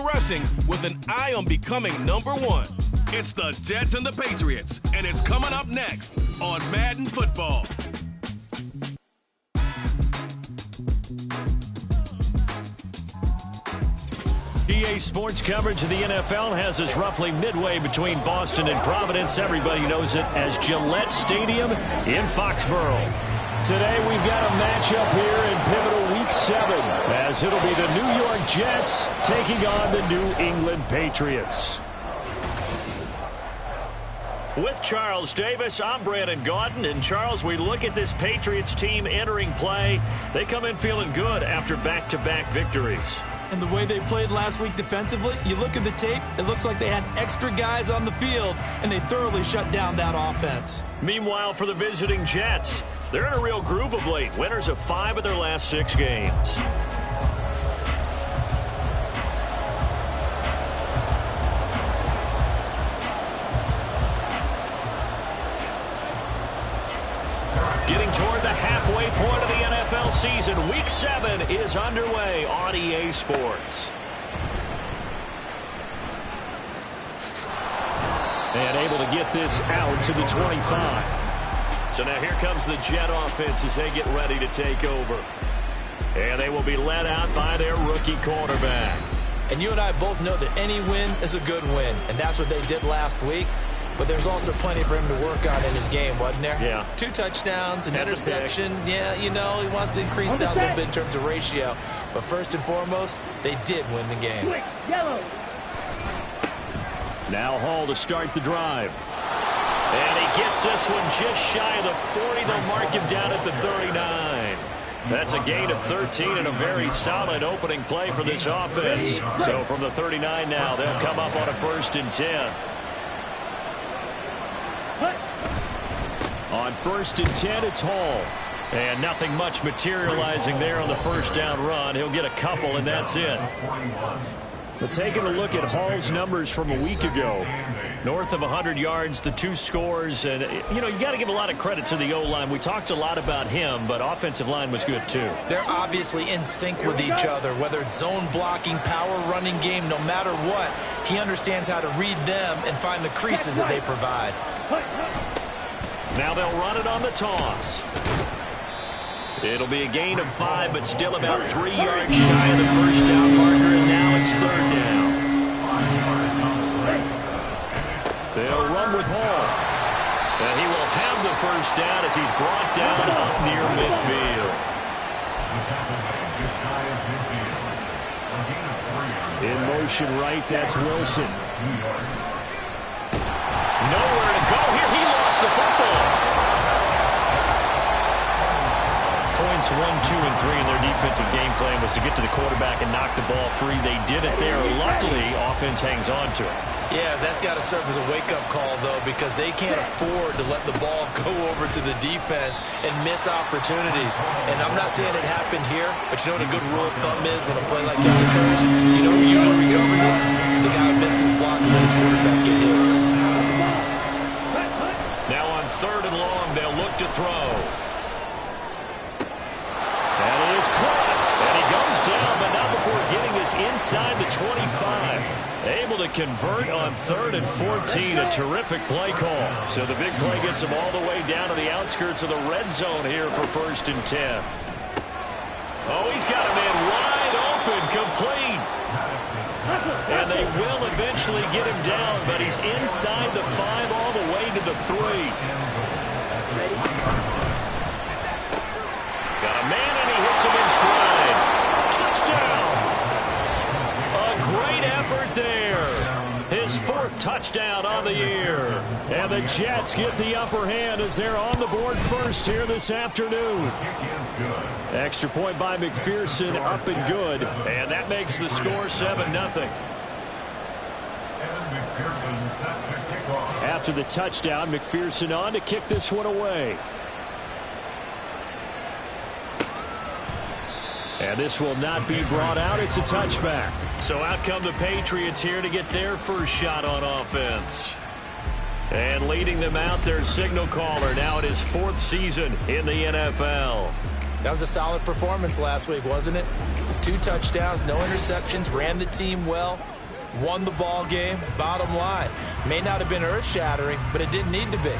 in rushing with an eye on becoming #1. It's the Jets and the Patriots, and it's coming up next on Madden Football. EA Sports coverage of the NFL has us roughly midway between Boston and Providence. Everybody knows it as Gillette Stadium in Foxborough. Today we've got a matchup here in pivotal Week 7 as it'll be the New York Jets taking on the New England Patriots. With Charles Davis, I'm Brandon Gaudin. And Charles, we look at this Patriots team entering play. They come in feeling good after back-to-back victories. And the way they played last week defensively, you look at the tape, it looks like they had extra guys on the field, and they thoroughly shut down that offense. Meanwhile, for the visiting Jets, they're in a real groove of late. Winners of 5 of their last 6 games. Getting toward the halfway point of the NFL season, Week 7 is underway on EA Sports. And able to get this out to the 25. So now here comes the Jet offense as they get ready to take over. And they will be led out by their rookie quarterback. And you and I both know that any win is a good win, and that's what they did last week. But there's also plenty for him to work on in his game, wasn't there? Yeah. 2 touchdowns, an interception. Yeah, you know, he wants to increase that a little bit in terms of ratio. But first and foremost, they did win the game. Now Hall to start the drive. And he gets this one just shy of the 40. They'll mark him down at the 39. That's a gain of 13 and a very solid opening play for this offense. So from the 39 now, they'll come up on a 1st and 10. On 1st and 10, it's Hall. And nothing much materializing there on the first down run. He'll get a couple, and that's it. But taking a look at Hall's numbers from a week ago, north of 100 yards, the 2 scores. And, you know, you got to give a lot of credit to the O-line. We talked a lot about him, but offensive line was good, too. They're obviously in sync with each other, whether it's zone blocking, power running game, no matter what. He understands how to read them and find the creases that they provide. Now they'll run it on the toss. It'll be a gain of 5, but still about 3 yards shy of the first down marker, and now it's 3rd down. They'll run with Hall. And he will have the first down as he's brought down up near midfield. In motion right, that's Wilson. Nowhere to go here. He lost the football. Points 1, 2, and 3 in their defensive game plan was to get to the quarterback and knock the ball free. They did it there. Luckily, offense hangs on to it. Yeah, that's got to serve as a wake-up call, though, because they can't afford to let the ball go over to the defense and miss opportunities. And I'm not saying it happened here, but you know what a good rule of thumb is when a play like that occurs? You know who usually recovers it? The guy who missed his block and let his quarterback get hit. Now on 3rd and long, they'll look to throw. That is caught. And he goes down, but not before getting this inside the 25. Able to convert on 3rd and 14. A terrific play call. So the big play gets him all the way down to the outskirts of the red zone here for 1st and 10. Oh, he's got a man wide open, complete. And they will eventually get him down, but he's inside the 5 all the way to the 3. Got a man, and he hits him in stride. Touchdown! A great effort there. His 4th touchdown on the year. And the Jets get the upper hand as they're on the board first here this afternoon. Extra point by McPherson, up and good. And that makes the score 7-0. After the touchdown, McPherson on to kick this one away. And this will not be brought out. It's a touchback. So out come the Patriots here to get their first shot on offense. And leading them out, their signal caller. Now it is 4th season in the NFL. That was a solid performance last week, wasn't it? 2 touchdowns, no interceptions, ran the team well, won the ball game. Bottom line, may not have been earth-shattering, but it didn't need to be.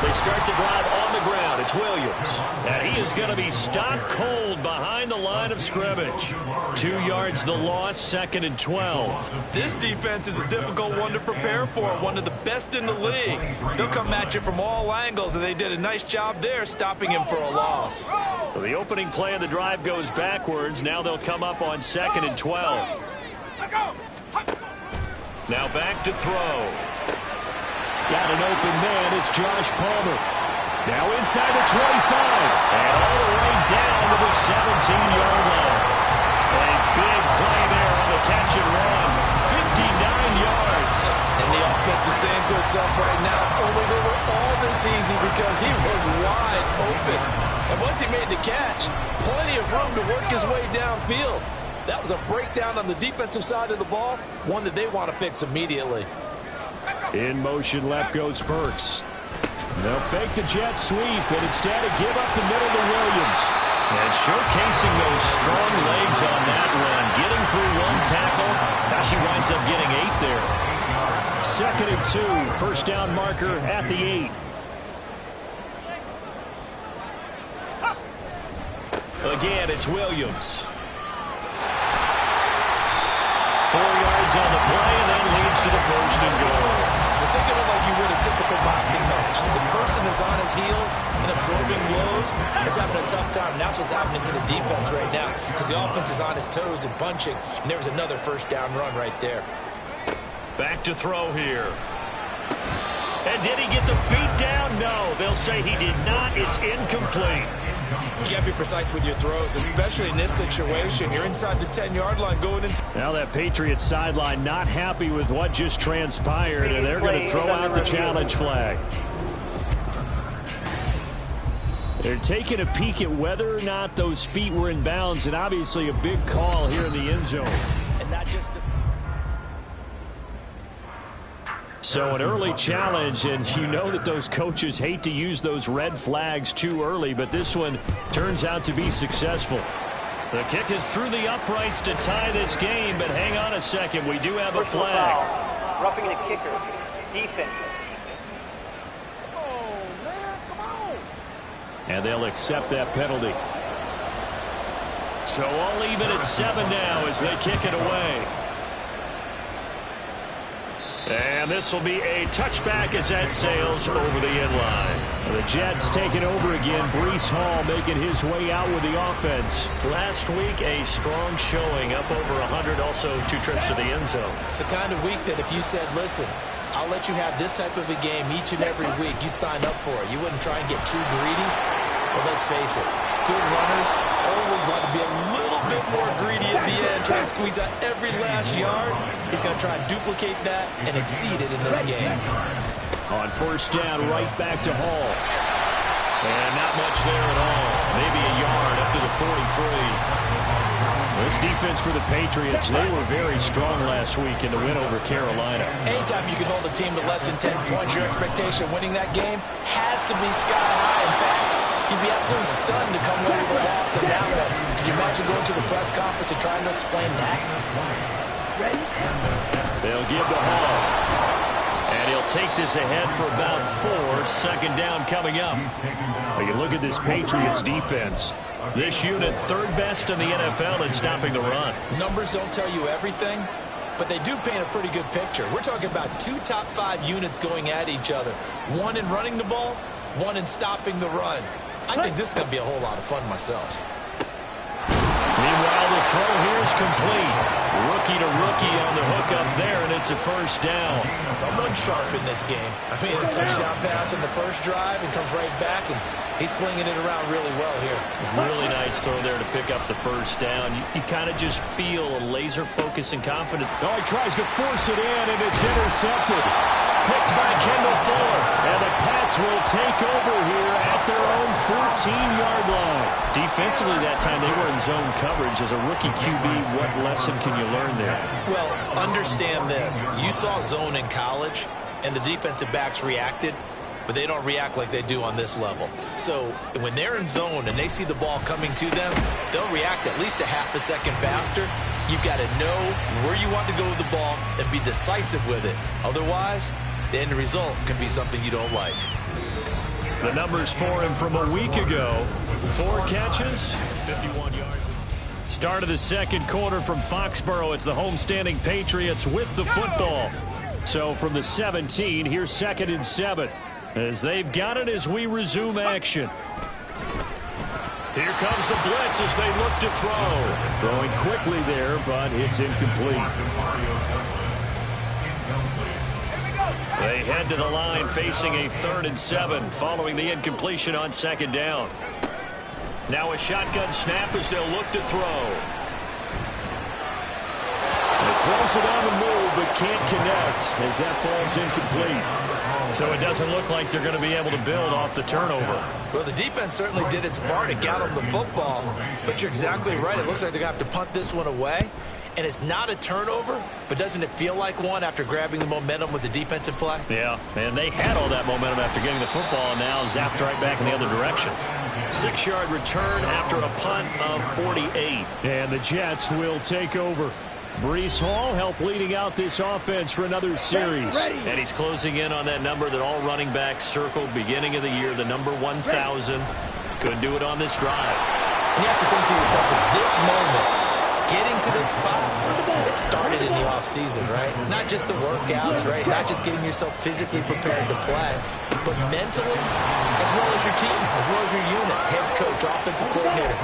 They start the drive on the ground. It's Williams. And he is going to be stopped cold behind the line of scrimmage. 2 yards the loss, 2nd and 12. This defense is a difficult one to prepare for, one of the best in the league. They'll come at you from all angles, and they did a nice job there stopping him for a loss. So the opening play of the drive goes backwards. Now they'll come up on 2nd and 12. Now back to throw. Got an open man. It's Josh Palmer. Now inside the 25. And all the way down to the 17-yard line. A big play there on the catch and run. 59 yards. And the offense is saying to itself right now, only they were all this easy because he was wide open. And once he made the catch, plenty of room to work his way downfield. That was a breakdown on the defensive side of the ball, one that they want to fix immediately. In motion, left goes Burks. They'll fake the jet sweep, and instead give up the middle to Williams. And showcasing those strong legs on that run, getting through 1 tackle. Now she winds up getting 8 there. 2nd and 2, first down marker at the 8. Again, it's Williams. 4 yards on the play, and then leads to the 1st and goal. Well, think of it like you would a typical boxing match. The person is on his heels and absorbing blows is having a tough time. And that's what's happening to the defense right now because the offense is on his toes and punching, and there was another first down run right there. Back to throw here. And did he get the feet down? No, they'll say he did not. It's incomplete. You can't be precise with your throws, especially in this situation. You're inside the 10-yard line going into... Now that Patriots sideline not happy with what just transpired, and they're going to throw out the challenge flag. They're taking a peek at whether or not those feet were in bounds, and obviously a big call here in the end zone. And not just the... So an early challenge, and you know that those coaches hate to use those red flags too early, but this one turns out to be successful. The kick is through the uprights to tie this game, but hang on a second. We do have a flag. Roughing the kicker. Defense. And they'll accept that penalty. So all even at 7 now as they kick it away. And this will be a touchback as that sails over the end line. The Jets taking over again. Breece Hall making his way out with the offense. Last week, a strong showing, up over 100, also 2 trips to the end zone. It's the kind of week that if you said, listen, I'll let you have this type of a game each and every week, you'd sign up for it. You wouldn't try and get too greedy. But let's face it, good runners always want to be a little bit more greedy at the end, try and squeeze out every last yard. He's going to try and duplicate that and exceed it in this game. On first down, right back to Hall. And not much there at all. Maybe a yard up to the 43. This defense for the Patriots, they were very strong last week in the win over Carolina. Anytime you can hold a team to less than 10 points, your expectation of winning that game has to be sky high. In fact, you'd be absolutely stunned to come away with a loss in that one. Could you imagine going to the press conference and trying to explain that? They'll give the Hall. And he'll take this ahead for about 4. Second down coming up. Well, you look at this Patriots defense. This unit, 3rd best in the NFL in stopping the run. Numbers don't tell you everything, but they do paint a pretty good picture. We're talking about 2 top 5 units going at each other. 1 in running the ball, 1 in stopping the run. I think this is going to be a whole lot of fun myself. Meanwhile, the throw here is complete. Rookie to rookie on the hook up there, and it's a first down. Someone sharp in this game. I mean, a touchdown pass in the first drive and comes right back, and he's flinging it around really well here. Really nice throw there to pick up the first down. You kind of just feel a laser focus and confidence. Oh, he tries to force it in, and it's intercepted. picked by Kendall Fuller. And the Pats will take over here at their own 14-yard line. Defensively that time they were in zone coverage. As a rookie QB, what lesson can you learn there? Well, understand this. You saw zone in college, and the defensive backs reacted, but they don't react like they do on this level. So when they're in zone and they see the ball coming to them, they'll react at least a half a second faster. You've got to know where you want to go with the ball and be decisive with it. Otherwise, the end result can be something you don't like. The numbers for him from a week ago. 4 catches, 51 yards. Start of the second quarter from Foxborough. It's the homestanding Patriots with the football. So from the 17, here's 2nd and 7. As they've got it as we resume action. Here comes the blitz as they look to throw. Throwing quickly there, but it's incomplete. They head to the line facing a 3rd and 7 following the incompletion on 2nd down. Now a shotgun snap as they'll look to throw. It throws it on the move but can't connect as that falls incomplete. So it doesn't look like they're going to be able to build off the turnover. Well, the defense certainly did its part. It got them the football. But you're exactly right. It looks like they're going to have to punt this one away. And it's not a turnover, but doesn't it feel like one after grabbing the momentum with the defensive play? Yeah, and they had all that momentum after getting the football and now zapped right back in the other direction. 6-yard return after a punt of 48. And the Jets will take over. Breece Hall helped leading out this offense for another series. And he's closing in on that number that all running backs circled beginning of the year, the number 1,000. Couldn't do it on this drive. And you have to think to yourself, at this moment, getting to this spot, it started in the offseason, right? Not just the workouts, right? Not just getting yourself physically prepared to play, but mentally, as well as your team, as well as your unit, head coach, offensive coordinator.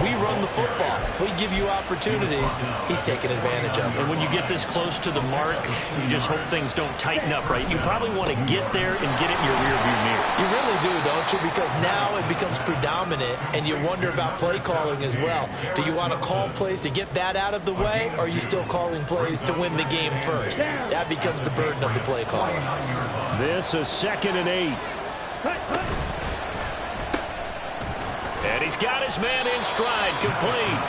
We run the football. We give you opportunities. He's taking advantage of it. And when you get this close to the mark, you just hope things don't tighten up, right? You probably want to get there and get it in your rearview mirror. You really do, don't you? Because now it becomes predominant, and you wonder about play calling as well. Do you want to call plays to get that out of the way, or are you still calling plays to win the game first? That becomes the burden of the play caller. This is 2nd and 8. And he's got his man in stride, complete.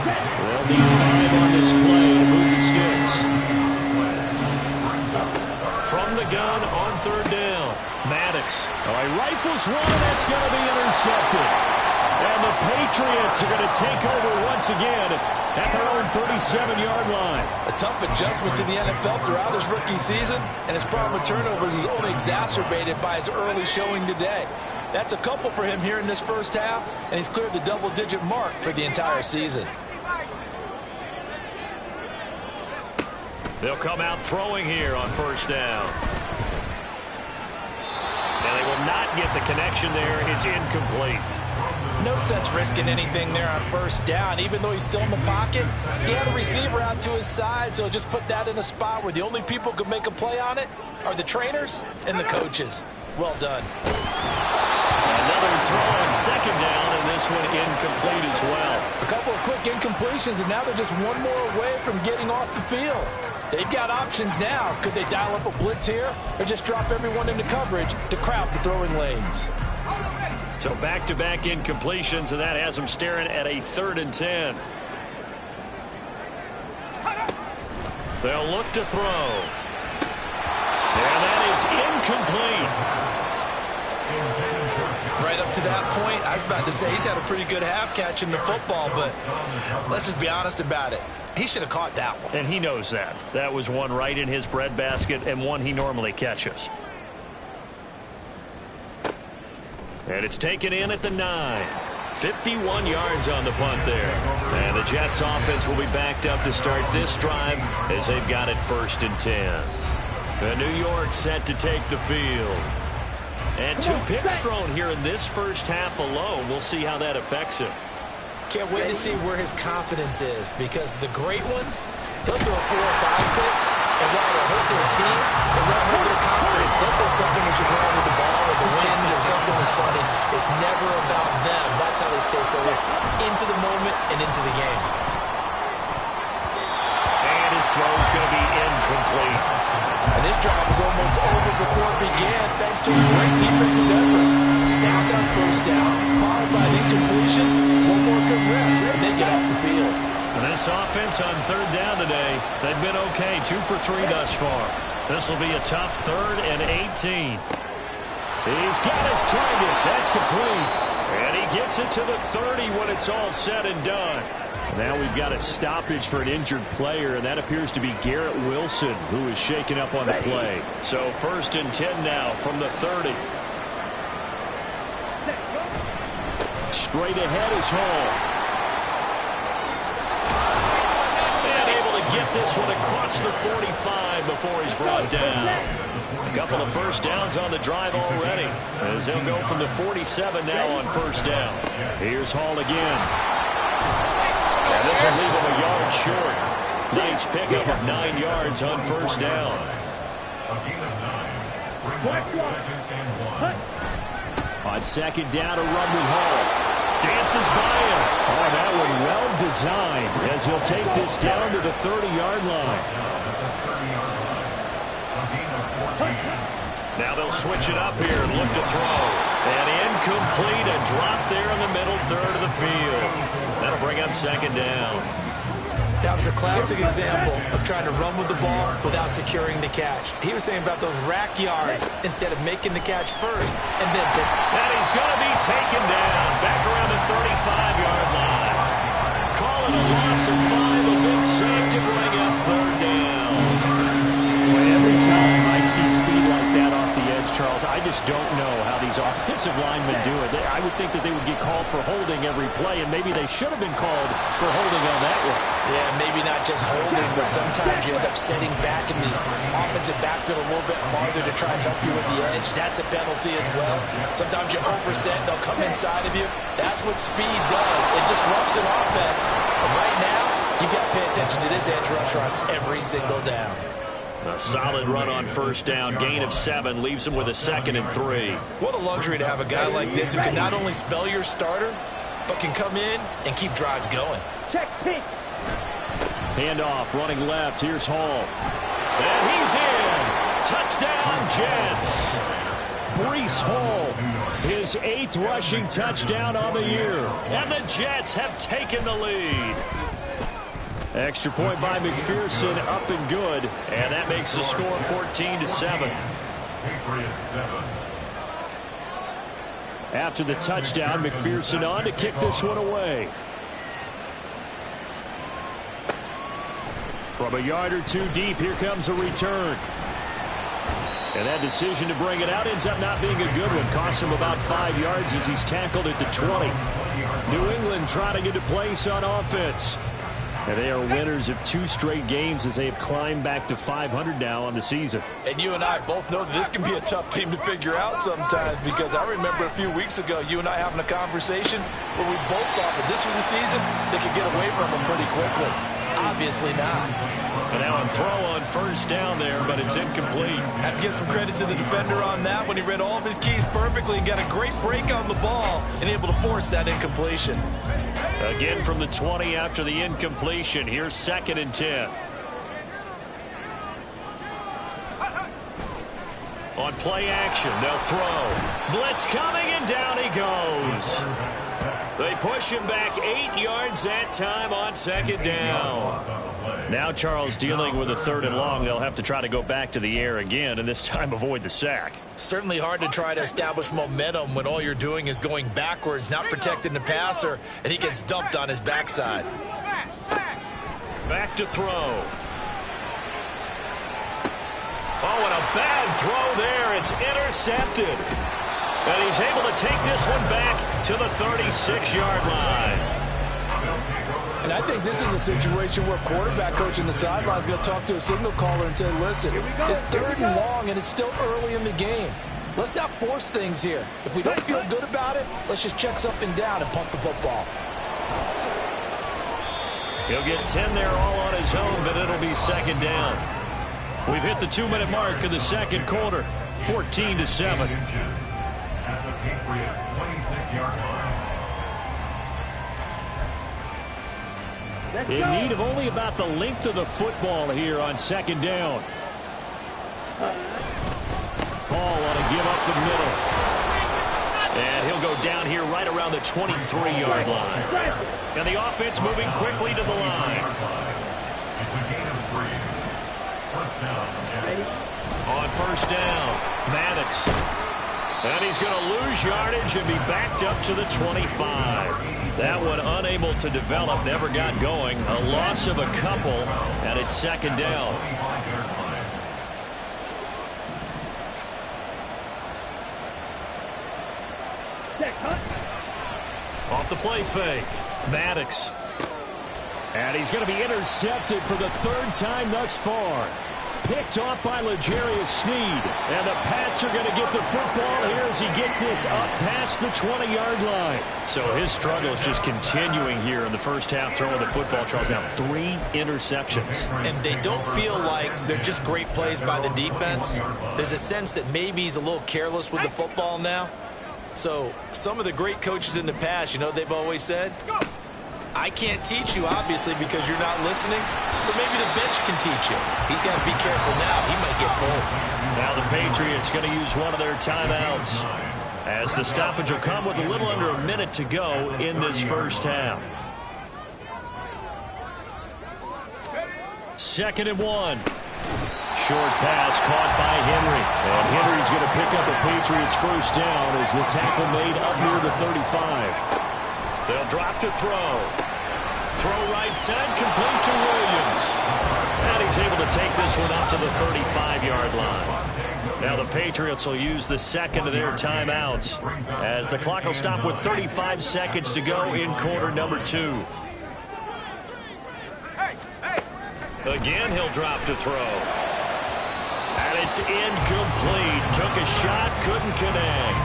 They'll need 5 on this play to move the sticks. From the gun on 3rd down, Maddox. Oh, he rifles one, that's going to be intercepted. And the Patriots are going to take over once again at their own 37-yard line. A tough adjustment to the NFL throughout his rookie season, and his problem with turnovers is only exacerbated by his early showing today. That's a couple for him here in this first half, and he's cleared the double-digit mark for the entire season. They'll come out throwing here on 1st down. And they will not get the connection there. It's incomplete. No sense risking anything there on 1st down. Even though he's still in the pocket, he had a receiver out to his side, so just put that in a spot where the only people who can make a play on it are the trainers and the coaches. Well done. Another throw on 2nd down, and this one incomplete as well. A couple of quick incompletions, and now they're just one more away from getting off the field. They've got options now. Could they dial up a blitz here or just drop everyone into coverage to crowd the throwing lanes? So back-to-back incompletions, and that has them staring at a 3rd and 10. They'll look to throw. And that is incomplete. Right up to that point, I was about to say he's had a pretty good half catching the football, but let's just be honest about it. He should have caught that one. And he knows that. That was one right in his breadbasket and one he normally catches. And it's taken in at the 9. 51 yards on the punt there. And the Jets offense will be backed up to start this drive as they've got it 1st and 10. And New York set to take the field. And 2 picks thrown here in this first half alone. We'll see how that affects him. Can't wait to see where his confidence is, because the great ones, they'll throw 4 or 5 picks, and while it'll hurt their team, it won't hurt their confidence. They'll think something which is wrong with the ball or the wind or something is funny. It's never about them. That's how they stay so into the moment and into the game. And his throw is going to be incomplete. And this drive was almost over before it began, thanks to a great defensive effort. Sacked on first down, followed by an incompletion. One more good rep, and they get off the field. And this offense on third down today, they've been okay, 2 for 3 thus far. This will be a tough 3rd and 18. He's got his target. That's complete. And he gets it to the 30 when it's all said and done. Now we've got a stoppage for an injured player, and that appears to be Garrett Wilson, who is shaken up on the play. So 1st and 10 now from the 30. Straight ahead is Hall. And able to get this one across the 45 before he's brought down. A couple of first downs on the drive already, as they'll go from the 47 now on first down. Here's Hall again. And this will leave him a yard short. Nice pickup of 9 yards on first down. On second down, a run with Hall. Dances by him. Oh, that one well designed, as he'll take this down to the 30-yard line. Now they'll switch it up here and look to throw. And incomplete, a drop there in the middle third of the field. That'll bring up second down. That was a classic example of trying to run with the ball without securing the catch. He was thinking about those rack yards instead of making the catch first and then take. And he's going to be taken down back around the 35-yard line. Call it a loss of 5, a big sack to bring up third down. Boy, every time I see speed like that off the edge, Charles, I just don't know how these offensive linemen do it. I would think that they would get called for holding every play, and maybe they should have been called for holding on that one. Yeah, maybe not just holding, but sometimes you end up setting back in the offensive backfield a little bit farther to try and help you with the edge. That's a penalty as well. Sometimes you overset, they'll come inside of you. That's what speed does. It disrupts an offense. And right now, you've got to pay attention to this edge rusher on every single down. A solid run on first down, gain of 7, leaves him with a 2nd and 3. What a luxury to have a guy like this who can not only spell your starter, but can come in and keep drives going. Check team. Handoff, running left. Here's Hall. And he's in. Touchdown, Jets. Breece Hall, his 8th rushing touchdown on the year. And the Jets have taken the lead. Extra point by McPherson, up and good. And that makes the score 14-7. After the touchdown, McPherson on to kick this one away. From a yard or 2 deep, here comes a return. And that decision to bring it out ends up not being a good one. Costs him about 5 yards as he's tackled at the 20. New England trying to get a place on offense. And they are winners of 2 straight games as they have climbed back to 500 now on the season. And you and I both know that this can be a tough team to figure out sometimes, because I remember a few weeks ago you and I having a conversation where we both thought that this was a season they could get away from them pretty quickly. Obviously not. And now a throw on first down there, but it's incomplete. Have to give some credit to the defender on that when he read all of his keys perfectly and got a great break on the ball and able to force that incompletion. Again from the 20 after the incompletion. Here's 2nd and 10. On play action, they'll throw. Blitz coming, and down he goes. They push him back 8 yards that time on 2nd down. Now Charles dealing with a 3rd and long. They'll have to try to go back to the air again, and this time avoid the sack. Certainly hard to try to establish momentum when all you're doing is going backwards, not protecting the passer, and he gets dumped on his backside. Back to throw. Oh, and a bad throw there. It's intercepted. And he's able to take this one back to the 36-yard line. And I think this is a situation where quarterback coach in the sideline is going to talk to a signal caller and say, listen, it's 3rd and long and it's still early in the game. Let's not force things here. If we don't feel good about it, let's just check something down and punt the football. He'll get 10 there all on his own, but it'll be 2nd down. We've hit the 2-minute mark of the 2nd quarter, 14-7. In need of only about the length of the football here on 2nd down. Paul want to give up the middle. And he'll go down here right around the 23-yard line. And the offense moving quickly to the line. It's a gain of 3. First down, Jets. On first down, Maddox. And he's going to lose yardage and be backed up to the 25. That one unable to develop, never got going. A loss of a couple, and it's second down. Off the play fake, Maddox. And he's going to be intercepted for the third time thus far. Picked off by L'Jarius Sneed. And the Pats are going to get the football here as he gets this up past the 20-yard line. So his struggle is just continuing here in the first half throwing the football. Charles, now 3 interceptions. And they don't feel like they're just great plays by the defense. There's a sense that maybe he's a little careless with the football now. So some of the great coaches in the past, you know, they've always said, I can't teach you, obviously, because you're not listening. So maybe the bench can teach you. He's got to be careful now. He might get pulled. Now the Patriots going to use one of their timeouts as the stoppage will come with a little under a minute to go in this first half. 2nd and 1. Short pass caught by Henry. And Henry's going to pick up a Patriots first down as the tackle made up near the 35. They'll drop to throw. Throw right side, complete to Williams. And he's able to take this one up to the 35-yard line. Now the Patriots will use the second of their timeouts as the clock will stop with 35 seconds to go in quarter number 2. Again, he'll drop to throw. And it's incomplete. Took a shot, couldn't connect.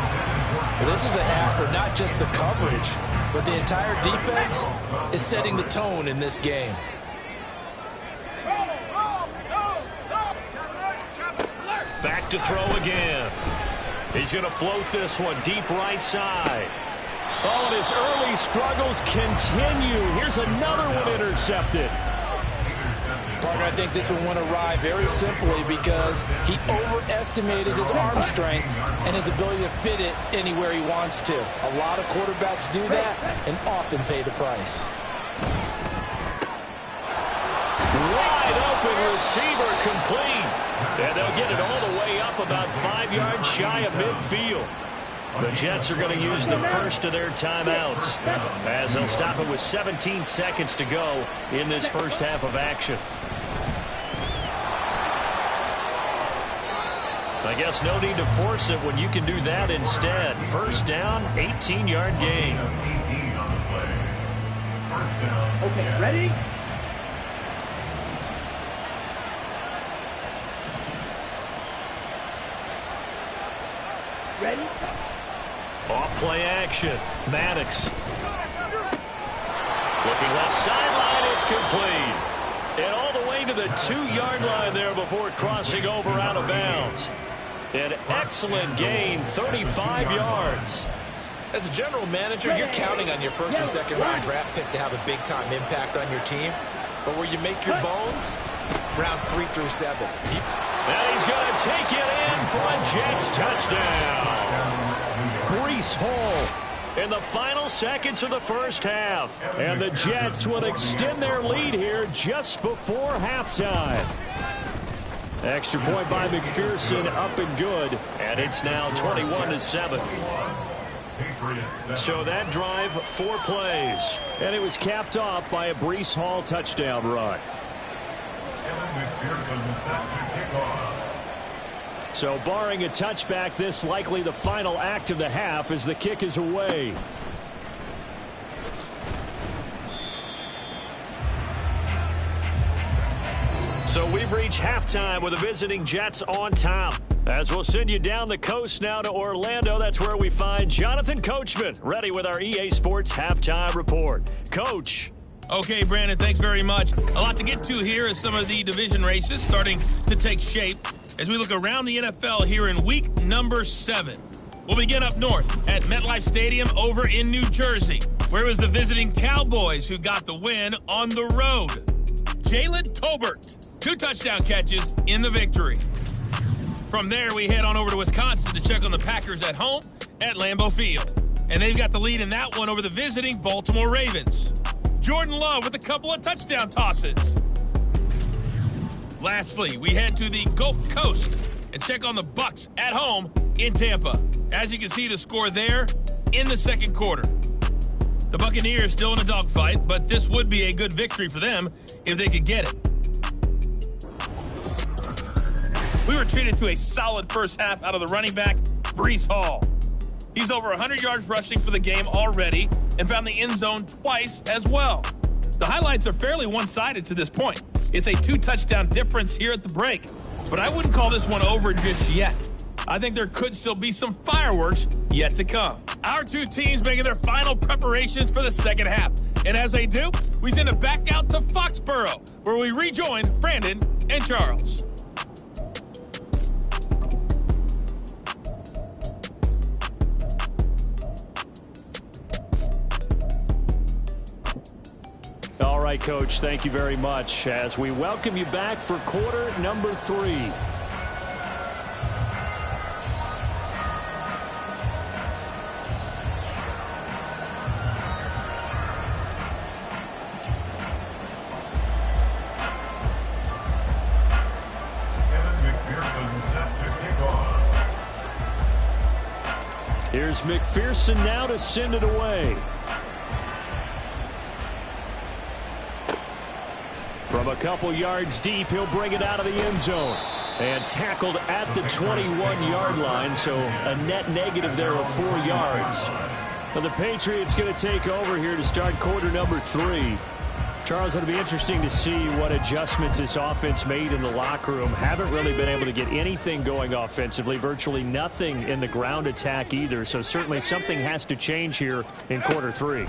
Well, this is a half where not just the coverage, but the entire defense is setting the tone in this game. Back to throw again. He's going to float this one deep right side. Oh, and his early struggles continue. Here's another one intercepted. Partner, I think this one went awry very simply because he overestimated his arm strength and his ability to fit it anywhere he wants to. A lot of quarterbacks do that and often pay the price. Wide open receiver complete. And they'll get it all the way up about 5 yards shy of midfield. The Jets are going to use the first of their timeouts as they'll stop it with 17 seconds to go in this first half of action. I guess no need to force it when you can do that instead. First down, 18-yard gain. 18 on the play. First down. Okay, ready? Ready? Off play action. Maddox. Looking left sideline. It's complete. And all the way to the 2-yard line there before crossing over out of bounds. An excellent gain, 35 yards. As a general manager, you're counting on your first and second round draft picks to have a big-time impact on your team. But where you make your bones, rounds 3 through 7. And he's going to take it in for a Jets touchdown. Breece Hall in the final seconds of the first half. And the Jets will extend their lead here just before halftime. Extra point by McPherson, up and good. And it's now 21-7. So that drive, 4 plays. And it was capped off by a Breece Hall touchdown run. So barring a touchback, this likely the final act of the half as the kick is away. So we've reached halftime with the visiting Jets on top. As we'll send you down the coast now to Orlando, that's where we find Jonathan Coachman, ready with our EA Sports Halftime Report. Coach. Okay, Brandon, thanks very much. A lot to get to here as some of the division races starting to take shape as we look around the NFL here in week number 7. We'll begin up north at MetLife Stadium over in New Jersey, where it was the visiting Cowboys who got the win on the road. Jalen Tolbert, 2 touchdown catches in the victory. From there, we head on over to Wisconsin to check on the Packers at home at Lambeau Field. And they've got the lead in that one over the visiting Baltimore Ravens. Jordan Love with a couple of touchdown tosses. Lastly, we head to the Gulf Coast and check on the Bucs at home in Tampa. As you can see, the score there in the second quarter. The Buccaneers still in a dogfight, but this would be a good victory for them if they could get it. We were treated to a solid first half out of the running back, Breece Hall. He's over 100 yards rushing for the game already and found the end zone twice as well. The highlights are fairly one-sided to this point. It's a 2-touchdown difference here at the break, but I wouldn't call this one over just yet. I think there could still be some fireworks yet to come. Our two teams making their final preparations for the second half. And as they do, we send it back out to Foxborough, where we rejoin Brandon and Charles. All right, Coach, thank you very much as we welcome you back for quarter number 3. Here's McPherson now to send it away. From a couple yards deep, he'll bring it out of the end zone. And tackled at the 21-yard line, so a net negative there of 4 yards. Well, the Patriots going to take over here to start quarter number 3. Charles, it'll be interesting to see what adjustments this offense made in the locker room. Haven't really been able to get anything going offensively, virtually nothing in the ground attack either. So certainly something has to change here in quarter 3.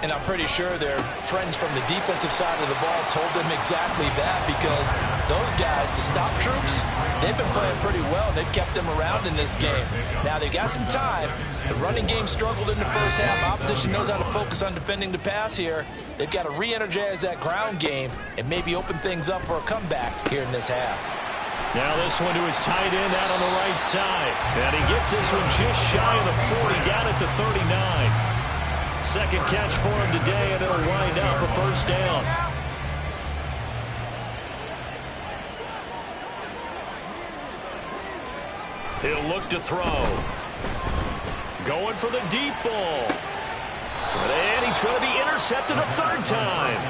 And I'm pretty sure their friends from the defensive side of the ball told them exactly that, because those guys, the stop troops, they've been playing pretty well. They've kept them around in this game. Now, they've got some time. The running game struggled in the first half. Opposition knows how to focus on defending the pass here. They've got to re-energize that ground game and maybe open things up for a comeback here in this half. Now this one to his tight end out on the right side. And he gets this one just shy of the 40, down at the 39. Second catch for him today, and it'll wind up a first down. He'll look to throw. Going for the deep ball. And he's going to be intercepted a third time.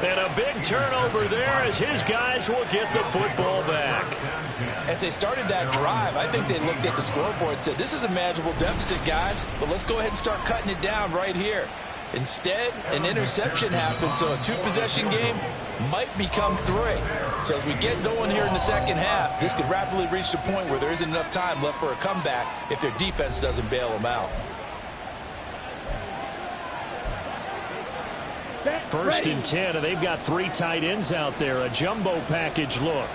And a big turnover there as his guys will get the football back. As they started that drive, I think they looked at the scoreboard and said, this is a manageable deficit, guys, but let's go ahead and start cutting it down right here. Instead, an interception happened, so a 2-possession game might become 3. So as we get going here in the second half, this could rapidly reach the point where there isn't enough time left for a comeback if their defense doesn't bail them out. First and 10, and they've got 3 tight ends out there. A jumbo package look.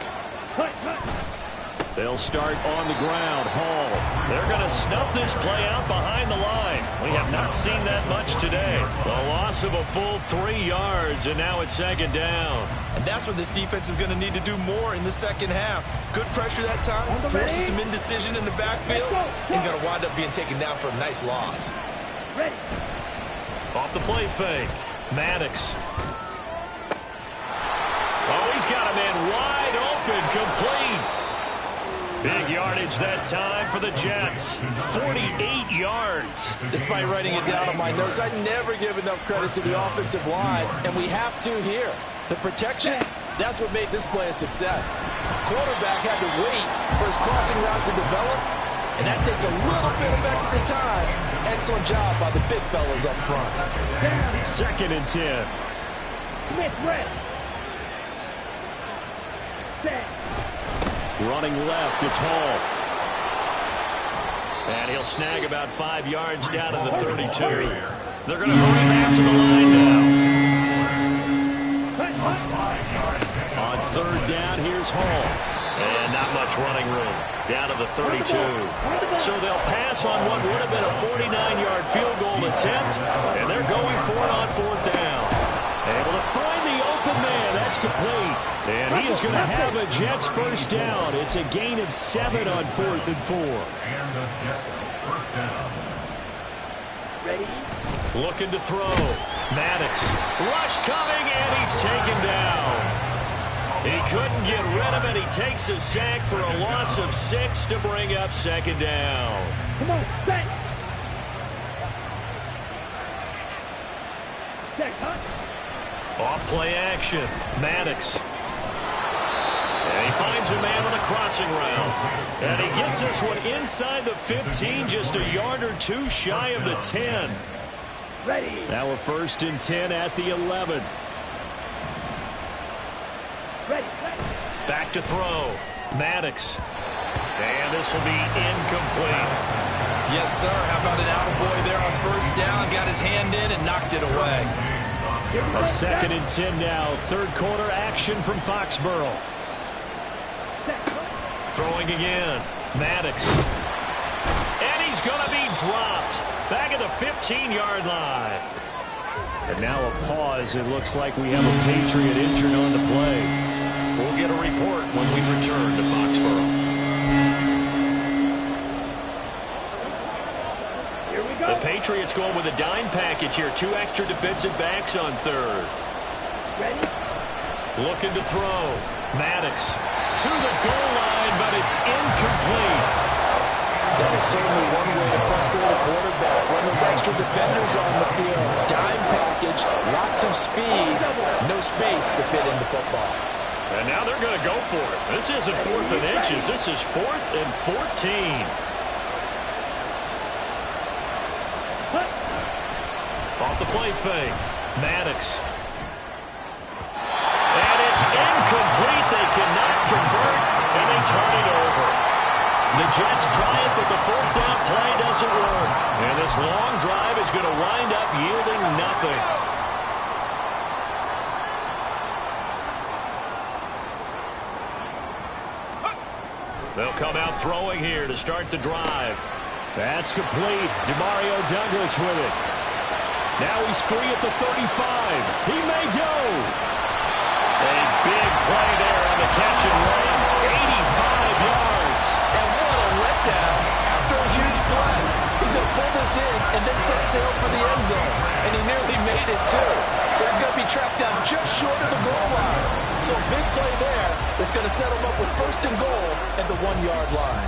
They'll start on the ground. Hall. They're going to snuff this play out behind the line. We have not seen that much today. A loss of a full 3 yards, and now it's second down. And that's what this defense is going to need to do more in the second half. Good pressure that time. Forces some indecision in the backfield. He's going to wind up being taken down for a nice loss. Off the play fake. Maddox. Oh, he's got a man wide open, complete. Big yardage that time for the Jets. 48 yards. Despite writing it down on my notes, I never give enough credit to the offensive line, and we have to here. The protection, that's what made this play a success. Quarterback had to wait for his crossing route to develop, and that takes a little bit of extra time. Excellent job by the big fellas up front. Second and 10. Running left, it's Hall. And he'll snag about 5 yards down to the 32. They're going to hurry back to the line now. On third down, here's Hall. And not much running room. Down to the 32. So they'll pass on what would have been a 49-yard field goal attempt. And they're going for it on fourth down. Able to find the open man. That's complete. And he is going to have a Jets first down. It's a gain of 7 on 4th and 4. And the Jets first down. Ready? Looking to throw. Maddox. Rush coming, and he's taken down. He couldn't get rid of it. He takes a sack for a loss of 6 to bring up 2nd down. Come on, set. Set, cut. Off play action. Maddox. And he finds a man on the crossing route. And he gets this one inside the 15, just a yard or two shy of the 10. Ready. Now a 1st and 10 at the 11. Ready. Back to throw. Maddox. And this will be incomplete. Yes, sir. How about an attaboy there on first down? Got his hand in and knocked it away. A 2nd and 10 now. 3rd quarter action from Foxborough. Throwing again. Maddox. And he's going to be dropped. Back at the 15-yard line. And now a pause. It looks like we have a Patriot injured on the play. We'll get a report when we return to Foxborough. Here we go. The Patriots going with a dime package here. 2 extra defensive backs on 3rd. Ready. Looking to throw. Maddox to the goal line, but it's incomplete. That is certainly one way to frustrate a quarterback. Run those extra defenders on the field. Dime package, lots of speed, no space to fit into football. And now they're going to go for it. This isn't 4th and inches. This is 4th and 14. Off the play fake. Maddox. And it's incomplete. They cannot convert, and they turn it over. The Jets try it, but the 4th down play doesn't work. And this long drive is going to wind up yielding nothing. They'll come out throwing here to start the drive. That's complete. Demario Douglas with it. Now he's free at the 35. He may go. A big play there on the catch and run. 85 yards. And what a letdown after a huge play. He's going to pull this in and then set sail for the end zone. And he nearly made it, too. But he's going to be tracked down just short of the goal line. So a big play there that's going to set him up with 1st and goal at the 1-yard line.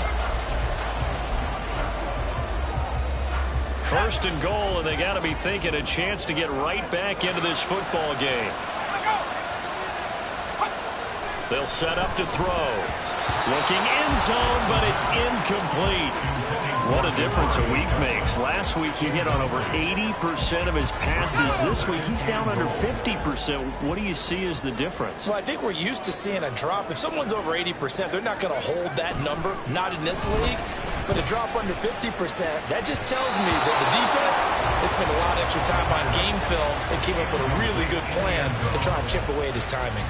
1st and goal, and they got to be thinking a chance to get right back into this football game. They'll set up to throw. Looking end zone, but it's incomplete. What a difference a week makes. Last week he hit on over 80% of his passes. This week he's down under 50%. What do you see as the difference? Well, I think we're used to seeing a drop. If someone's over 80%, they're not going to hold that number, not in this league. But a drop under 50%, that just tells me that the defense has spent a lot of extra time on game films and came up with a really good plan to try and chip away at his timing.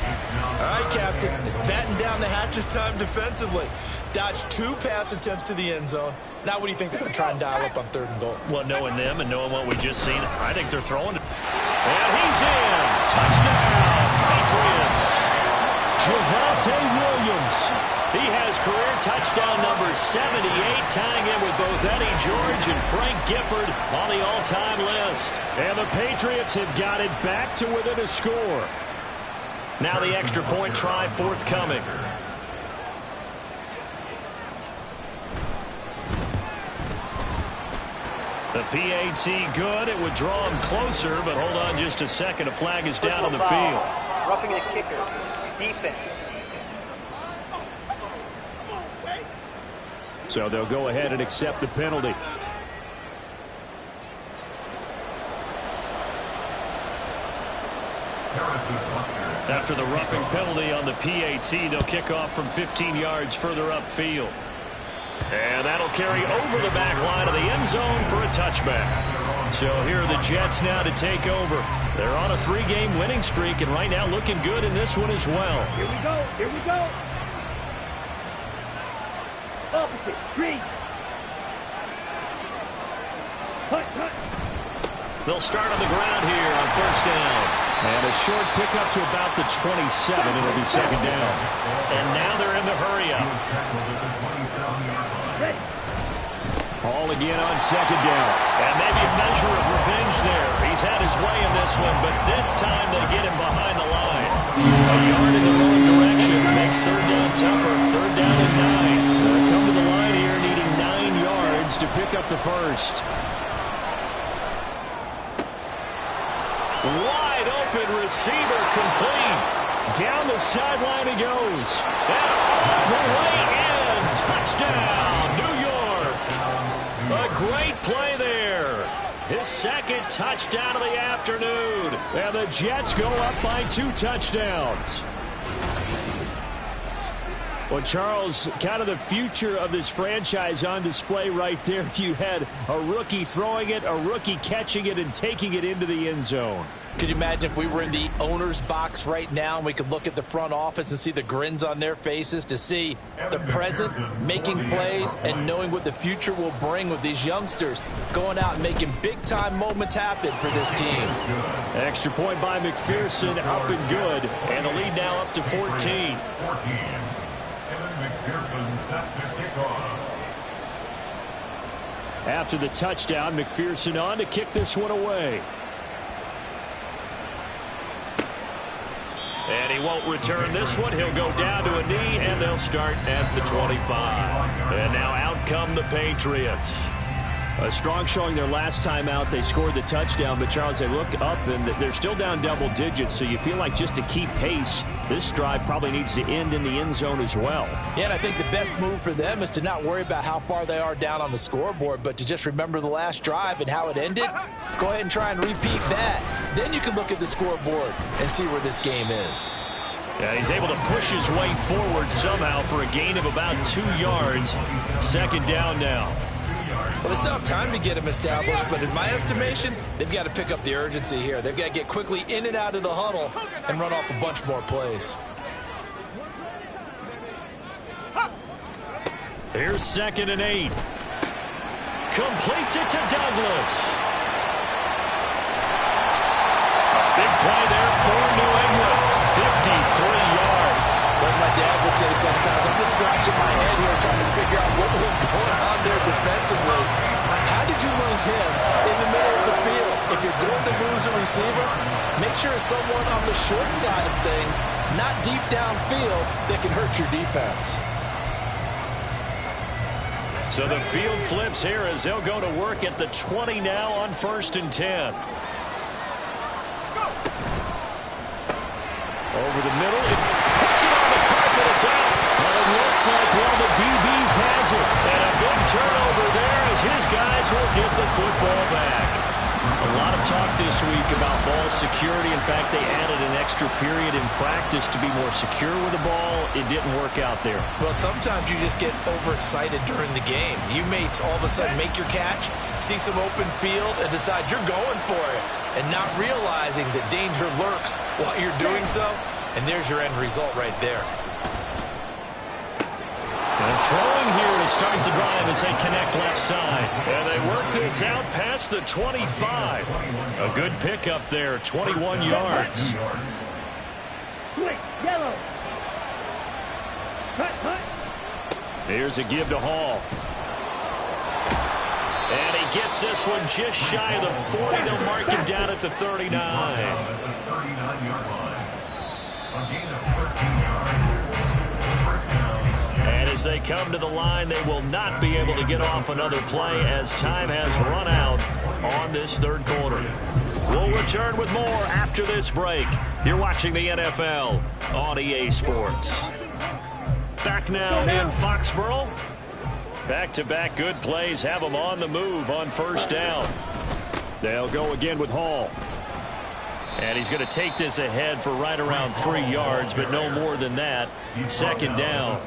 All right, Captain, it's batten down the hatches time defensively. Dodged 2 pass attempts to the end zone. Now what do you think they're going to try and dial up on 3rd and goal? Well, knowing them and knowing what we just seen, I think they're throwing it. And he's in. Touchdown, Patriots. Javonte Williams. He has career touchdown number 78, tying in with both Eddie George and Frank Gifford on the all-time list. And the Patriots have got it back to within a score. Now the extra point try forthcoming. The PAT good. It would draw him closer, but hold on just a second. A flag is down on the field. Roughing the kicker. Defense. So they'll go ahead and accept the penalty. After the roughing penalty on the PAT, they'll kick off from 15 yards further upfield. And that'll carry over the back line of the end zone for a touchback. So here are the Jets now to take over. They're on a 3-game winning streak, and right now looking good in this one as well. Here we go. Here we go. Opposite. Green. Cut, cut. They'll start on the ground here on first down. And a short pickup to about the 27. It'll be second down. And now they're in the hurry-up. Hall again on second down. And maybe a measure of revenge there. He's had his way in this one, but this time they get him behind the line. A yard in the wrong direction makes third down tougher. Third down and 9. They'll come to the line here needing 9 yards to pick up the first. Wide open receiver complete. Down the sideline he goes. And all the way in. Touchdown, New York. A great play there. His second touchdown of the afternoon. And the Jets go up by 2 touchdowns. Well, Charles, kind of the future of this franchise on display right there. You had a rookie throwing it, a rookie catching it, and taking it into the end zone. Could you imagine if we were in the owner's box right now and we could look at the front office and see the grins on their faces to see the present making plays and knowing what the future will bring with these youngsters going out and making big-time moments happen for this team. Extra point by McPherson, up and good. And the lead now up to 14. McPherson set to kick off. After the touchdown, McPherson on to kick this one away. And he won't return this one. He'll go down to a knee, and they'll start at the 25. And now out come the Patriots. A strong showing their last time out. They scored the touchdown, but Charles, they look up, and they're still down double digits, so you feel like just to keep pace, this drive probably needs to end in the end zone as well. Yeah, and I think the best move for them is to not worry about how far they are down on the scoreboard, but to just remember the last drive and how it ended. Go ahead and try and repeat that. Then you can look at the scoreboard and see where this game is. Yeah, he's able to push his way forward somehow for a gain of about 2 yards. Second down now. Well, they still have time to get him established, but in my estimation, they've got to pick up the urgency here. They've got to get quickly in and out of the huddle and run off a bunch more plays. Here's 2nd and 8. Completes it to Douglas. Big play there for New England. 53 yards. Like my dad would say sometimes, I'm just scratching my head here trying to figure out what was going on there defensively. How did you lose him in the middle of the field? If you're going to lose a receiver, make sure it's someone on the short side of things, not deep downfield, that can hurt your defense. So the field flips here as they'll go to work at the 20 now on 1st and 10. Over the middle. Puts it on the carpet. It's out. But it looks like one of the DBs has it. And a big turnover there as his guys will get the football back. A lot of talk this week about ball security. In fact, they added an extra period in practice to be more secure with the ball. It didn't work out there. Well, sometimes you just get overexcited during the game. You may all of a sudden make your catch, see some open field, and decide you're going for it, and not realizing that danger lurks while you're doing so. And there's your end result right there. And throwing here to start the drive as they connect left side. And they work this out past the 25. A good pickup there, 21 yards. Quick, yellow. Cut. Here's a give to Hall. And he gets this one just shy of the 40. They'll mark him down at the 39. At the 39-yard line. A gain of 13 yards. First down. And as they come to the line, they will not be able to get off another play as time has run out on this third quarter. We'll return with more after this break. You're watching the NFL on EA Sports. Back now in Foxborough. Back-to-back good plays have them on the move on first down. They'll go again with Hall. And he's going to take this ahead for right around 3 yards, but no more than that. Second down.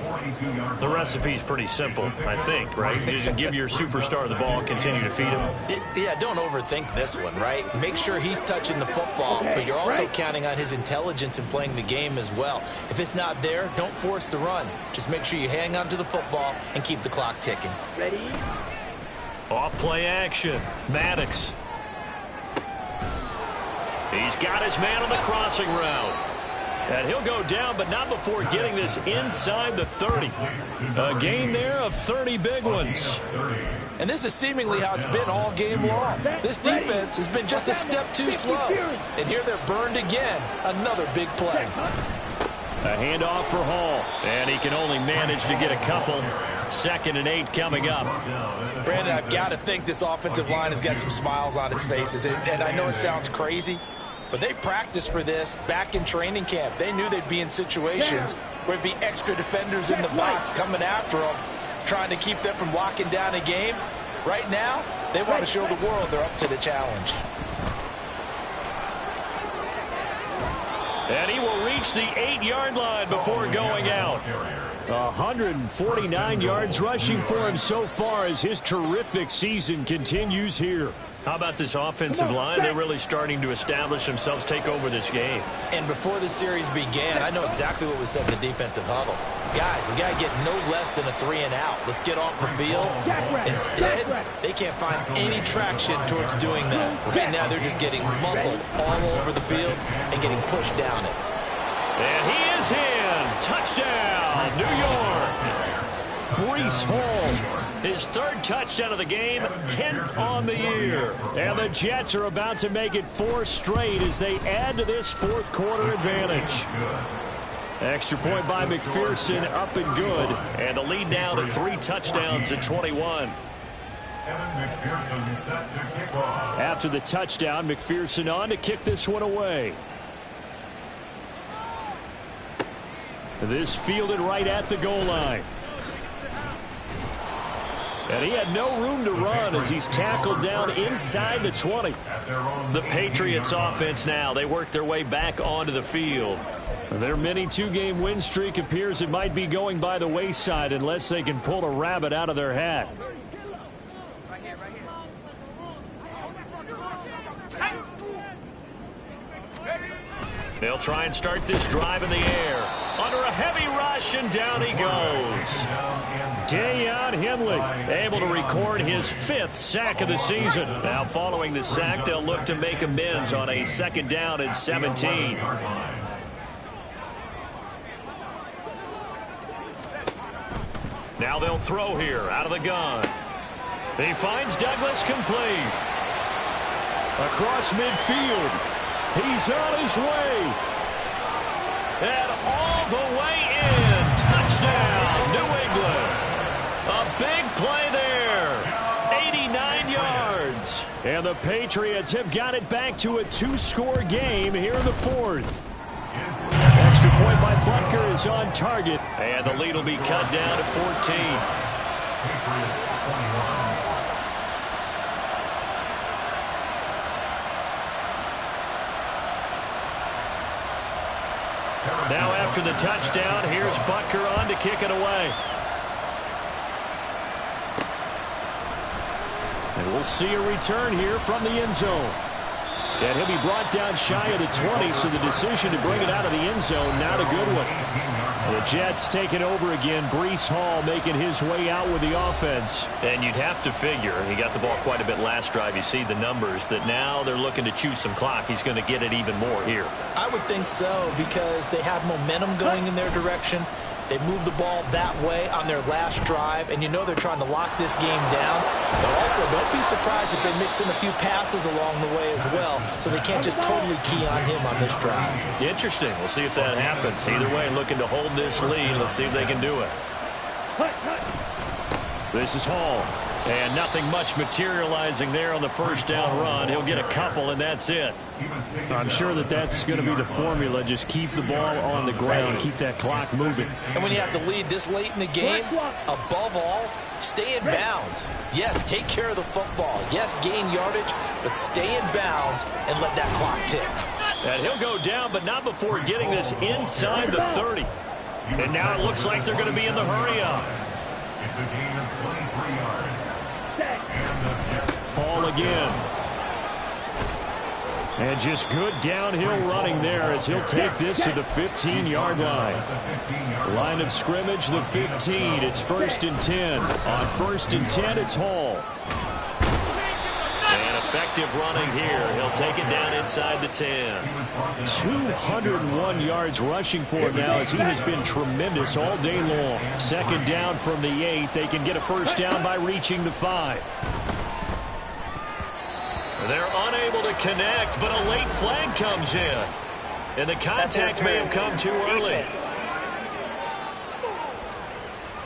The recipe's pretty simple, I think, right? You just give your superstar the ball, continue to feed him. Yeah, don't overthink this one, right? Make sure he's touching the football, but you're also counting on his intelligence in playing the game as well. If it's not there, don't force the run. Just make sure you hang on to the football and keep the clock ticking. Ready? Off play action. Maddox. He's got his man on the crossing route. And he'll go down, but not before getting this inside the 30. A gain there of 30 big ones. And this is seemingly how it's been all game long. This defense has been just a step too slow. And here they're burned again. Another big play. A handoff for Hall. And he can only manage to get a couple. 2nd and 8 coming up. Brandon, I've got to think this offensive line has got some smiles on its faces. And I know it sounds crazy, but they practiced for this back in training camp. They knew they'd be in situations where it'd be extra defenders in the box coming after them, trying to keep them from locking down a game. Right now, they want to show the world they're up to the challenge. And he will reach the 8-yard line before going out. 149 yards rushing for him so far as his terrific season continues here. How about this offensive line? They're really starting to establish themselves, take over this game. And before the series began, I know exactly what was said in the defensive huddle. Guys, we got to get no less than a 3-and-out. Let's get off the field. Instead, they can't find any traction towards doing that. Right now, they're just getting muscled all over the field and getting pushed down it. And he is in. Touchdown, New York. Breece Hall. His 3rd touchdown of the game, 10th on the year. And the Jets are about to make it 4 straight as they add to this 4th quarter advantage. Extra point by McPherson, up and good. And the lead now to 3 touchdowns at 21. After the touchdown, McPherson on to kick this one away. This fielded right at the goal line. And he had no room to run as he's tackled down inside the 20. The Patriots offense now. They work their way back onto the field. Their mini 2-game win streak appears it might be going by the wayside unless they can pull a rabbit out of their hat. They'll try and start this drive in the air. Under a heavy rush, and down he goes. Deion Henley able to record his 5th sack of the season. Now following the sack, they'll look to make amends on a 2nd down and 17. Now they'll throw here out of the gun. He finds Douglas complete. Across midfield. He's on his way. And all the way in. Touchdown, New England. A big play there. 89 yards. And the Patriots have got it back to a 2-score game here in the 4th. Extra point by Butker is on target. And the lead will be cut down to 14. Now after the touchdown, here's Butker on to kick it away. And we'll see a return here from the end zone. And he'll be brought down shy of the 20, so the decision to bring it out of the end zone, not a good one. The Jets taking over again. Breece Hall making his way out with the offense. And you'd have to figure, he got the ball quite a bit last drive. You see the numbers, that now they're looking to chew some clock. He's going to get it even more here. I would think so, because they have momentum going in their direction. They moved the ball that way on their last drive, and you know they're trying to lock this game down. But also, don't be surprised if they mix in a few passes along the way as well, so they can't just totally key on him on this drive. Interesting. We'll see if that happens. Either way, looking to hold this lead. Let's see if they can do it. This is Hall. And nothing much materializing there on the 1st down run. He'll get a couple, and that's it. I'm sure that that's going to be the formula. Just keep the ball on the ground. Keep that clock moving. And when you have the lead this late in the game, above all, stay in bounds. Yes, take care of the football. Yes, gain yardage, but stay in bounds and let that clock tick. And he'll go down, but not before getting this inside the 30. And now it looks like they're going to be in the hurry-up. It's a gain of 23 yards. Hall again. And just good downhill running there as he'll take this to the 15-yard line. Line of scrimmage, the 15. It's 1st and 10. On 1st and 10, it's Hall. And effective running here. He'll take it down inside the 10. 201 yards rushing for him now as he has been tremendous all day long. Second down from the 8. They can get a first down by reaching the 5. They're unable to connect, but a late flag comes in. And the contact may have come too early.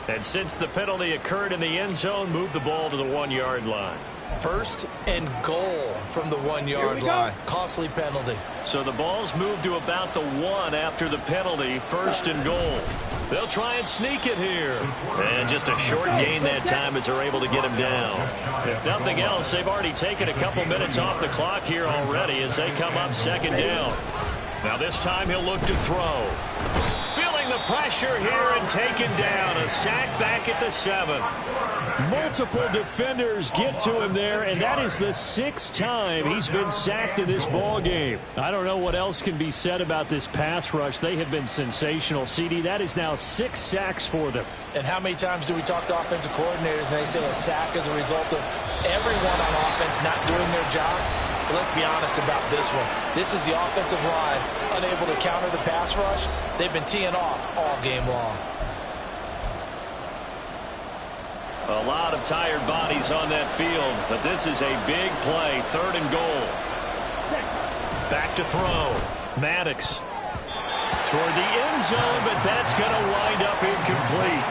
And since the penalty occurred in the end zone, move the ball to the 1-yard line. First and goal from the 1-yard line. Costly penalty. So the ball's moved to about the 1 after the penalty. First and goal. They'll try and sneak it here. And just a short gain that time as they're able to get him down. If nothing else, they've already taken a couple minutes off the clock here already as they come up second down. Now this time he'll look to throw. Feeling the pressure here and taken down. A sack back at the 7. Multiple defenders get to him there, and that is the 6th time he's been sacked in this ball game. I don't know what else can be said about this pass rush. They have been sensational. CD, that is now 6 sacks for them. And how many times do we talk to offensive coordinators and they say a sack is a result of everyone on offense not doing their job? But let's be honest about this one. This is the offensive line unable to counter the pass rush. They've been teeing off all game long. A lot of tired bodies on that field, but this is a big play. Third and goal. Back to throw. Maddox toward the end zone, but that's going to wind up incomplete.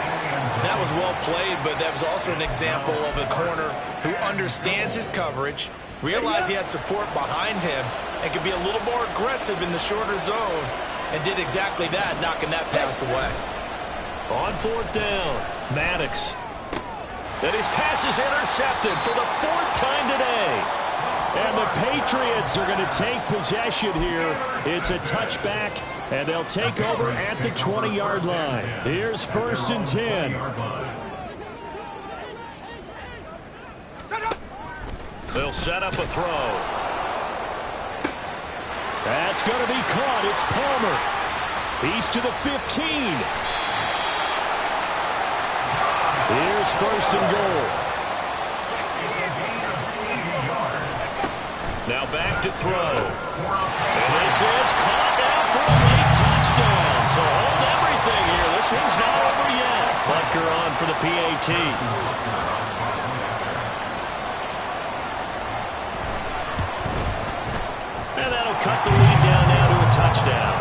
That was well played, but that was also an example of a corner who understands his coverage, realized he had support behind him, and could be a little more aggressive in the shorter zone, and did exactly that, knocking that pass away. On fourth down, Maddox. And his pass is intercepted for the 4th time today. And the Patriots are going to take possession here. It's a touchback, and they'll take over at the 20-yard line. Here's first and 10. They'll set up a throw. That's going to be caught. It's Palmer. He's to the 15. Here's first and goal. Now back to throw. And this is caught now for a late touchdown. So hold everything here. This one's not over yet. Butker on for the PAT. And that'll cut the lead down now to a touchdown.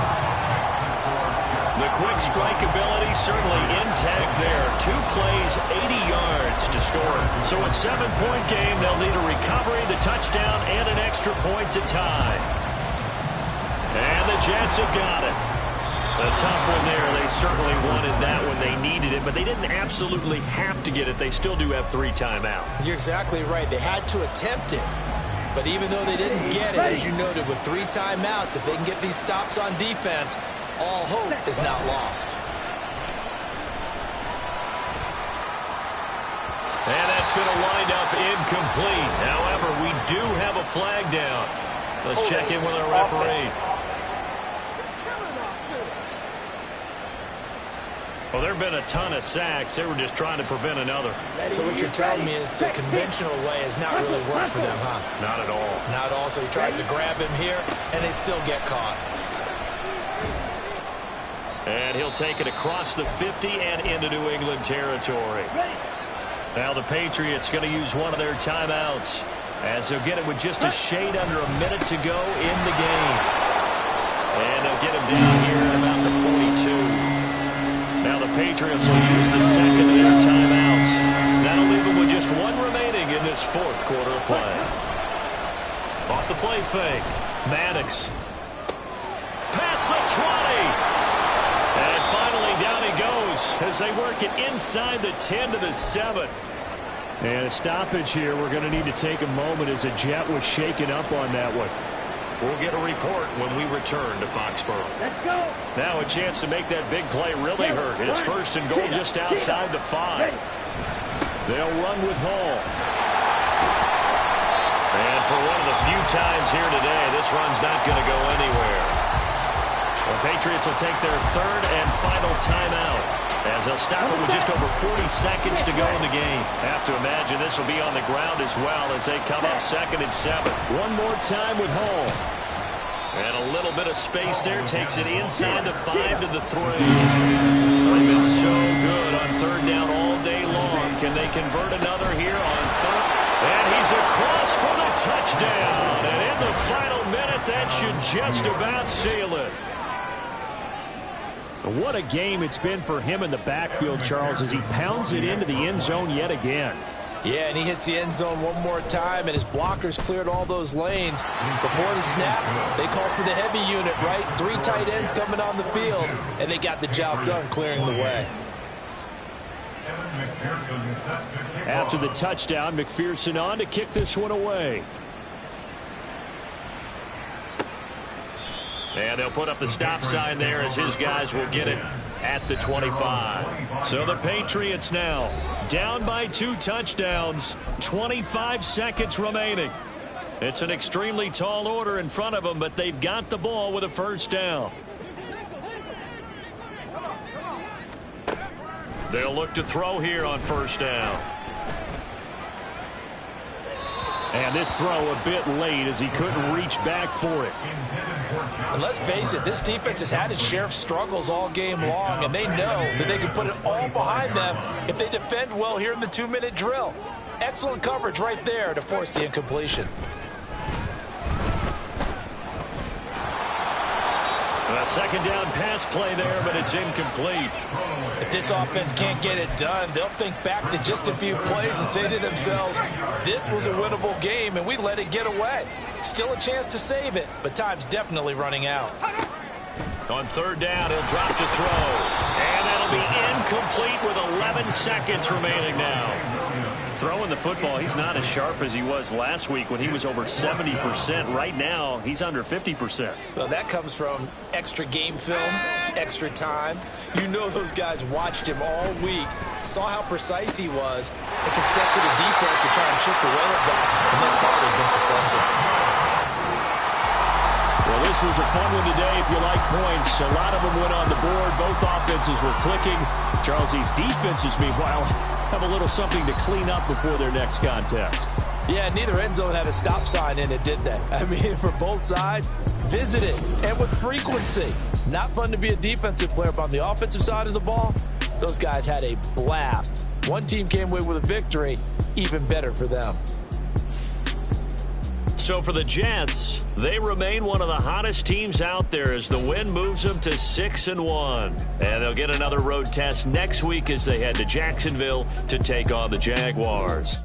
The quick strike ability certainly intact there. 2 plays, 80 yards to score. So a 7-point game, they'll need a recovery, the touchdown, and an extra point to tie. And the Jets have got it. A tough one there. They certainly wanted that when they needed it, but they didn't absolutely have to get it. They still do have 3 timeouts. You're exactly right. They had to attempt it. But even though they didn't get it, as you noted, with 3 timeouts, if they can get these stops on defense, all hope is not lost. And that's going to wind up incomplete. However, we do have a flag down. Let's check in with our referee. Well, there have been a ton of sacks. They were just trying to prevent another. So what you're telling me is the conventional way has not really worked for them, huh? Not at all. Not at all. So he tries to grab him here, and they still get caught. And he'll take it across the 50 and into New England territory. Now the Patriots going to use one of their timeouts as they'll get it with just a shade under a minute to go in the game. And they'll get him down here at about the 42. Now the Patriots will use the second of their timeouts. That'll leave them with just 1 remaining in this 4th quarter of play. Off the play fake. Maddox. Past the 20. And finally down he goes as they work it inside the 10 to the 7. And a stoppage here. We're going to need to take a moment as a Jet was shaken up on that one. We'll get a report when we return to Foxborough. Let's go. Now a chance to make that big play really hurt. It's first and goal just outside the 5. They'll run with Hall. And for one of the few times here today, this run's not going to go anywhere. The Patriots will take their 3rd and final timeout as as they'll stop it with just over 40 seconds to go in the game. Have to imagine this will be on the ground as well as they come up 2nd and 7. One more time with Hall. And a little bit of space there. Takes it inside the 5 to the 3. They've been so good on 3rd down all day long. Can they convert another here on 3rd? And he's across for the touchdown. And in the final minute, that should just about seal it. What a game it's been for him in the backfield, Charles, as he pounds it into the end zone yet again. Yeah, and he hits the end zone one more time, and his blockers cleared all those lanes. Before the snap, they called for the heavy unit, right? 3 tight ends coming on the field, and they got the job done clearing the way. After the touchdown, McPherson on to kick this one away. And they'll put up the stop sign there as his guys will get it at the 25. So the Patriots now down by 2 touchdowns, 25 seconds remaining. It's an extremely tall order in front of them, but they've got the ball with a 1st down. They'll look to throw here on 1st down. And this throw a bit late as he couldn't reach back for it. And let's face it, this defense has had its share of struggles all game long, and they know that they can put it all behind them if they defend well here in the 2-minute drill. Excellent coverage right there to force the incompletion. A 2nd down pass play there, but it's incomplete. If this offense can't get it done, they'll think back to just a few plays and say to themselves, this was a winnable game and we let it get away. Still a chance to save it, but time's definitely running out. On 3rd down, he'll drop to throw. And that'll be incomplete with 11 seconds remaining now. Throwing the football, he's not as sharp as he was last week when he was over 70%. Right now, he's under 50%. Well, that comes from extra game film, extra time. You know those guys watched him all week, saw how precise he was, and constructed a defense to try and chip away at that. And thus far, they've been successful. Well, this was a fun one today if you like points. A lot of them went on the board. Both offenses were clicking. Charles, these defenses, meanwhile, have a little something to clean up before their next contest. Yeah, neither end zone had a stop sign in it, did they? I mean, for both sides, visit it, and with frequency. Not fun to be a defensive player, but on the offensive side of the ball, those guys had a blast. One team came away with a victory, even better for them. So for the Jets, they remain one of the hottest teams out there as the win moves them to 6-1. And they'll get another road test next week as they head to Jacksonville to take on the Jaguars.